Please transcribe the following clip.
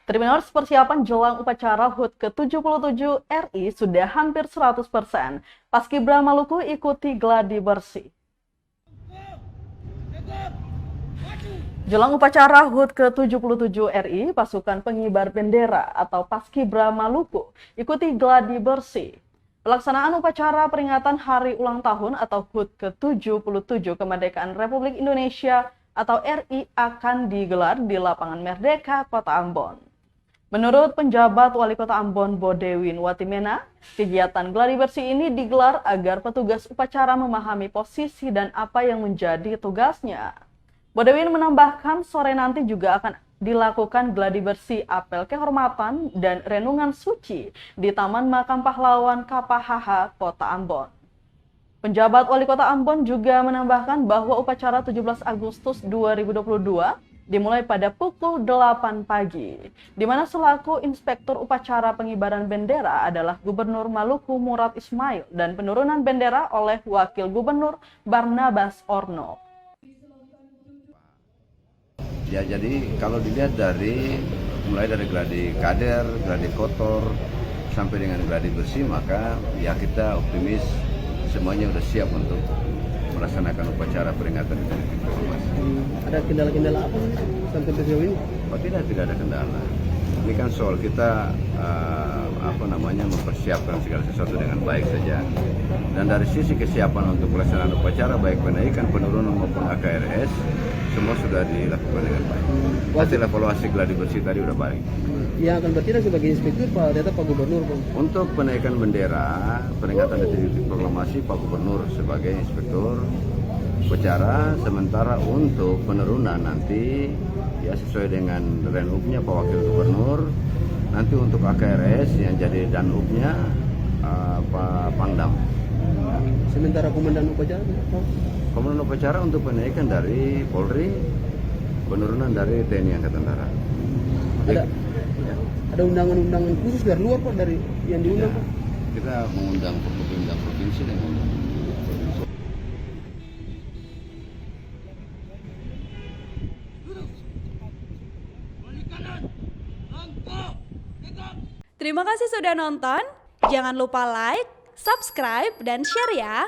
Trimenors, persiapan jelang upacara HUT ke-77 RI sudah hampir 100%. Paskibra Maluku ikuti gladi bersih. Jelang upacara HUT ke-77 RI, pasukan pengibar bendera atau Paskibra Maluku ikuti gladi bersih. Pelaksanaan upacara peringatan Hari Ulang Tahun atau HUT ke-77 Kemerdekaan Republik Indonesia atau RI akan digelar di Lapangan Merdeka, Kota Ambon. Menurut penjabat Wali Kota Ambon Bodewin Watimena, kegiatan gladi bersih ini digelar agar petugas upacara memahami posisi dan apa yang menjadi tugasnya. Bodewin menambahkan sore nanti juga akan dilakukan gladi bersih apel kehormatan dan renungan suci di Taman Makam Pahlawan KPHH Kota Ambon. Penjabat Wali Kota Ambon juga menambahkan bahwa upacara 17 Agustus 2022 dimulai pada pukul 8 pagi, di mana selaku inspektur upacara pengibaran bendera adalah Gubernur Maluku Murad Ismail dan penurunan bendera oleh Wakil Gubernur Barnabas Orno. Ya, jadi kalau dilihat mulai dari gladi kader, gladi kotor, sampai dengan gladi bersih, maka ya kita optimis semuanya sudah siap untuk melaksanakan upacara peringatan Hari Proklamasi. Ada kendala-kendala apa sampai sejauh ini? Oh, tidak ada kendala. Ini kan soal kita mempersiapkan segala sesuatu dengan baik saja. Dan dari sisi kesiapan untuk pelaksanaan upacara baik penaikan, penurunan maupun AKRS semua sudah dilakukan dengan baik. Hasil evaluasi gladi bersih tadi udah baik. Yang akan bertindak sebagai inspektur Pak Gubernur, Bang. Untuk penaikan bendera, peringatan Hari Proklamasi Pak Gubernur sebagai inspektur upacara, sementara untuk penurunan nanti ya sesuai dengan renupnya Pak Wakil Gubernur. Nanti untuk AKRS yang jadi danupnya Pak Pangdam. Sementara komandan upacara, Pak? Komandan upacara untuk penaikan dari Polri, penurunan dari TNI Angkatan Darat. Ada undangan-undangan khusus dari luar, Pak, dari yang diundang, Ya, Pak? kita mengundang provinsi dan mengundang provinsi. Terima kasih sudah nonton. Jangan lupa like, subscribe, dan share ya.